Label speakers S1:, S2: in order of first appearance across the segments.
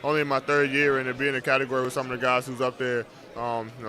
S1: only in my third year, and to be in the category with some of the guys who's up there,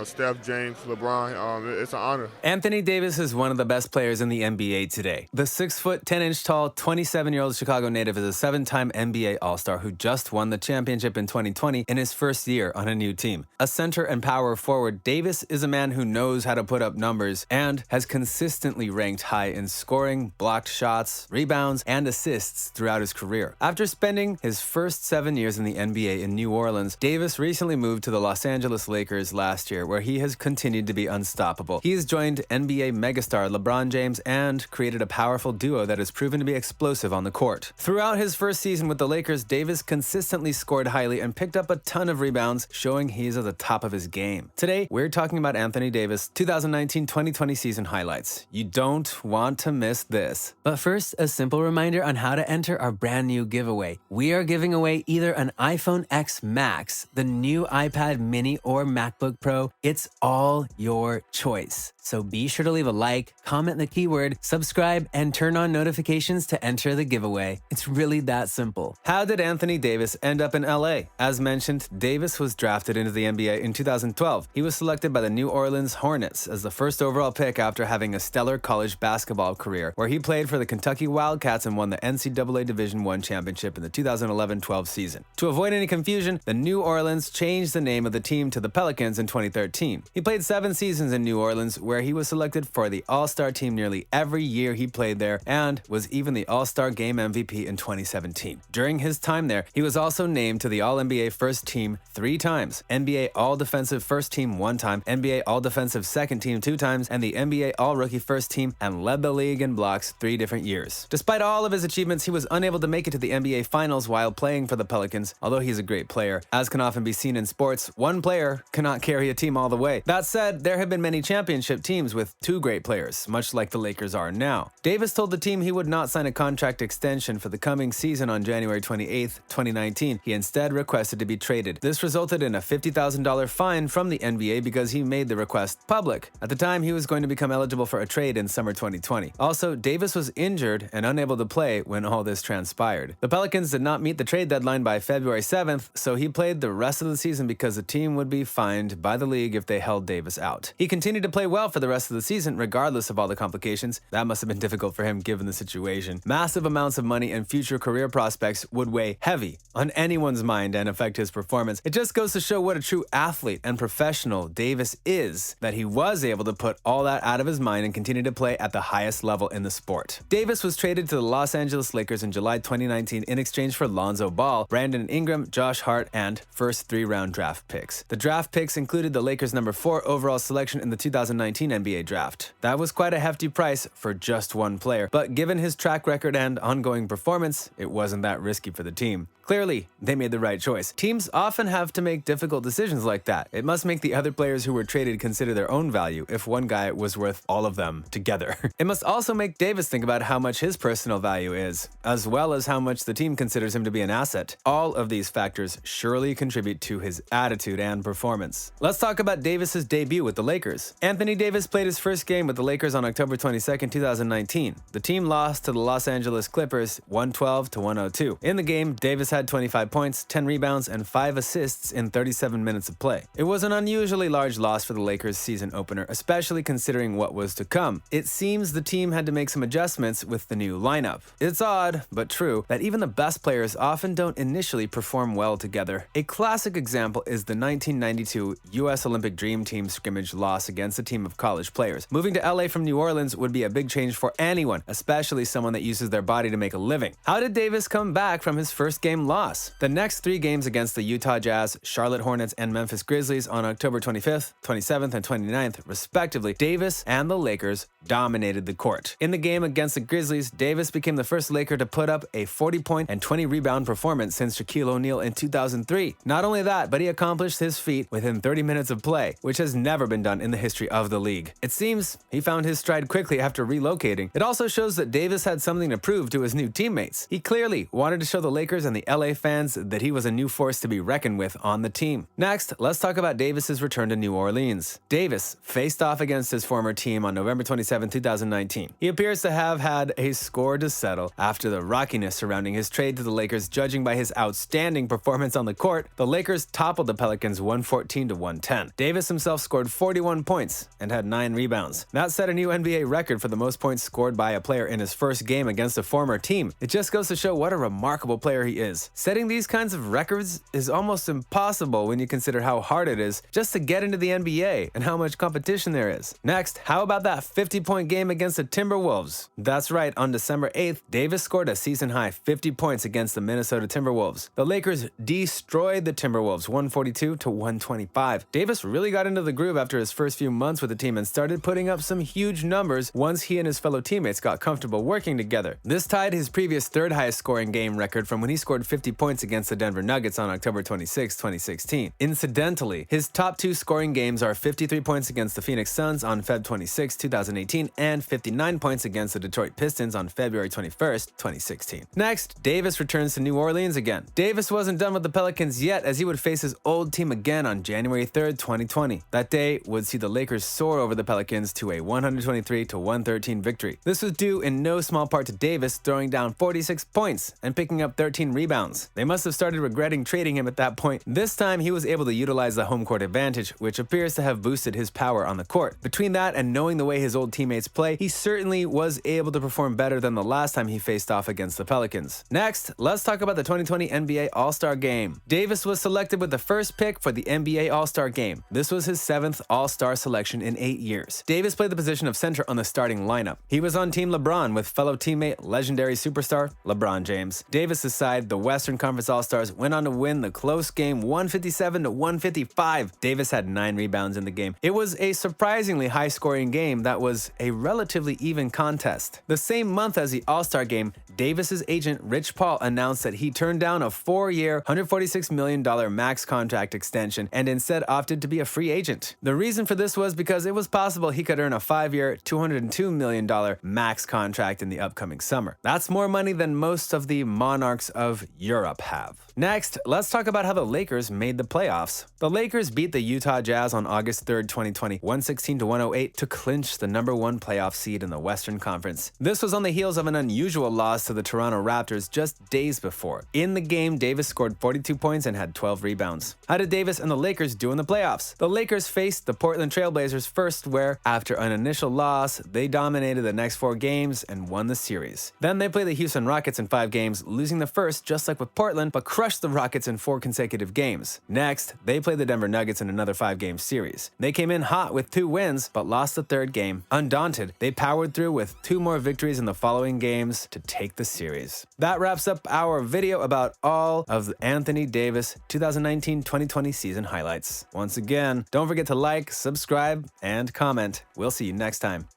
S1: Steph, James, LeBron, it's an honor.
S2: Anthony Davis is one of the best players in the NBA today. The 6', 10-inch tall, 27-year-old Chicago native is a 7-time NBA All-Star who just won the championship in 2020 in his first year on a new team. A center and power forward, Davis is a man who knows how to put up numbers and has consistently ranked high in scoring, blocked shots, rebounds, and assists throughout his career. After spending his first 7 years in the NBA in New Orleans, Davis recently moved to the Los Angeles Lakers last year, where he has continued to be unstoppable. He has joined NBA megastar Lebron James and created a powerful duo that has proven to be explosive on the court. Throughout his first season with the Lakers, Davis consistently scored highly and picked up a ton of rebounds, showing he's at the top of his game. Today, we're talking about Anthony Davis' 2019-2020 season highlights. You don't want to miss this. But first, a simple reminder on how to enter our brand new giveaway. We are giving away either an iPhone X Max, the new iPad mini, or MacBook Pro. It's all your choice. So be sure to leave a like, comment the keyword, subscribe, and turn on notifications to enter the giveaway. It's really that simple. How did Anthony Davis end up in LA? As mentioned, Davis was drafted into the NBA in 2012. He was selected by the New Orleans Hornets as the first overall pick after having a stellar college basketball career, where he played for the Kentucky Wildcats and won the NCAA Division I championship in the 2011-12 season. To avoid any confusion, the New Orleans changed the name of the team to the Pelicans in 2013. He played 7 seasons in New Orleans, where he was selected for the All-Star team nearly every year he played there and was even the All-Star Game MVP in 2017. During his time there, he was also named to the All-NBA First Team 3 times, NBA All-Defensive First Team 1 time, NBA All-Defensive Second Team 2 times, and the NBA All-Rookie First Team, and led the league in blocks 3 different years. Despite all of his achievements, he was unable to make it to the NBA Finals while playing for the Pelicans, although he's a great player. As can often be seen in sports, one player cannot carry a team all the way. That said, there have been many championship teams with 2 great players, much like the Lakers are now. Davis told the team he would not sign a contract extension for the coming season on January 28, 2019. He instead requested to be traded. This resulted in a $50,000 fine from the NBA because he made the request public. At the time, he was going to become eligible for a trade in summer 2020. Also, Davis was injured and unable to play when all this transpired. The Pelicans did not meet the trade deadline by February 7th, so he played the rest of the season because the team would be fined by the league if they held Davis out. He continued to play well for the rest of the season, regardless of all the complications. That must have been difficult for him given the situation. Massive amounts of money and future career prospects would weigh heavy on anyone's mind and affect his performance. It just goes to show what a true athlete and professional Davis is, that he was able to put all that out of his mind and continue to play at the highest level in the sport. Davis was traded to the Los Angeles Lakers in July 2019 in exchange for Lonzo Ball, Brandon Ingram, Josh Hart, and first 3-round draft picks. The draft picks included the Lakers' number 4 overall selection in the 2019 NBA draft. That was quite a hefty price for just one player, but given his track record and ongoing performance, it wasn't that risky for the team. Clearly, they made the right choice. Teams often have to make difficult decisions like that. It must make the other players who were traded consider their own value if one guy was worth all of them together. It must also make Davis think about how much his personal value is, as well as how much the team considers him to be an asset. All of these factors surely contribute to his attitude and performance. Let's talk about Davis's debut with the Lakers. Anthony Davis played his first game with the Lakers on October 22, 2019. The team lost to the Los Angeles Clippers 112-102. In the game, Davis had 25 points, 10 rebounds, and 5 assists in 37 minutes of play. It was an unusually large loss for the Lakers' season opener, especially considering what was to come. It seems the team had to make some adjustments with the new lineup. It's odd, but true, that even the best players often don't initially perform well together. A classic example is the 1992 US Olympic Dream Team scrimmage loss against a team of college players. Moving to LA from New Orleans would be a big change for anyone, especially someone that uses their body to make a living. How did Davis come back from his first game loss? The next 3 games against the Utah Jazz, Charlotte Hornets, and Memphis Grizzlies on October 25th, 27th, and 29th, respectively, Davis and the Lakers dominated the court. In the game against the Grizzlies, Davis became the first Laker to put up a 40-point and 20-rebound performance since Shaquille O'Neal in 2003. Not only that, but he accomplished his feat within 30 minutes of play, which has never been done in the history of the league. It seems he found his stride quickly after relocating. It also shows that Davis had something to prove to his new teammates. He clearly wanted to show the Lakers and the LA fans that he was a new force to be reckoned with on the team. Next, let's talk about Davis's return to New Orleans. Davis faced off against his former team on November 27, 2019. He appears to have had a score to settle after the rockiness surrounding his trade to the Lakers. Judging by his outstanding performance on the court, the Lakers toppled the Pelicans 114 to 110. Davis himself scored 41 points and had 9 rebounds. That set a new NBA record for the most points scored by a player in his first game against a former team. It just goes to show what a remarkable player he is. Setting these kinds of records is almost impossible when you consider how hard it is just to get into the NBA and how much competition there is. Next, how about that 50-point game against the Timberwolves? That's right, on December 8th, Davis scored a season-high 50 points against the Minnesota Timberwolves. The Lakers destroyed the Timberwolves 142 to 125. Davis really got into the groove after his first few months with the team and started putting up some huge numbers once he and his fellow teammates got comfortable working together. This tied his previous third highest scoring game record from when he scored 50 points against the Denver Nuggets on October 26, 2016. Incidentally, his top 2 scoring games are 53 points against the Phoenix Suns on Feb 26, 2018 and 59 points against the Detroit Pistons on February 21, 2016. Next, Davis returns to New Orleans again. Davis wasn't done with the Pelicans yet, as he would face his old team again on January 3, 2020. That day would see the Lakers soar over the Pelicans to a 123 to 113 victory. This was due in no small part to Davis throwing down 46 points and picking up 13 rebounds. They must have started regretting trading him at that point. This time, he was able to utilize the home court advantage, which appears to have boosted his power on the court. Between that and knowing the way his old teammates play, he certainly was able to perform better than the last time he faced off against the Pelicans. Next, let's talk about the 2020 NBA All-Star Game. Davis was selected with the first pick for the NBA All-Star Game. This was his 7th All-Star selection in 8 years. Davis played the position of center on the starting lineup. He was on Team LeBron with fellow teammate, legendary superstar LeBron James. Davis's side, the Western Conference All-Stars, went on to win the close game 157 to 155. Davis had 9 rebounds in the game. It was a surprisingly high-scoring game that was a relatively even contest. The same month as the All-Star Game, Davis's agent Rich Paul announced that he turned down a 4-year, $146 million max contract extension and instead opted to be a free agent. The reason for this was because it was possible he could earn a 5-year, $202 million max contract in the upcoming summer. That's more money than most of the monarchs of Europe have. Next, let's talk about how the Lakers made the playoffs. The Lakers beat the Utah Jazz on August 3, 2020, 116 to 108 to clinch the #1 playoff seed in the Western Conference. This was on the heels of an unusual loss to the Toronto Raptors just days before. In the game, Davis scored 42 points and had 12 rebounds. How did Davis and the Lakers do in the playoffs? The Lakers faced the Portland Trailblazers first, where, after an initial loss, they dominated the next 4 games and won the series. Then they played the Houston Rockets in 5 games, losing the first just like with Portland, but crushed the Rockets in 4 consecutive games. Next, they played the Denver Nuggets in another 5-game series. They came in hot with 2 wins, but lost the 3rd game. Undaunted, they powered through with 2 more victories in the following games to take the series. That wraps up our video about all of the Anthony Davis 2019-2020 season highlights. Once again, don't forget to like, subscribe, and comment. We'll see you next time.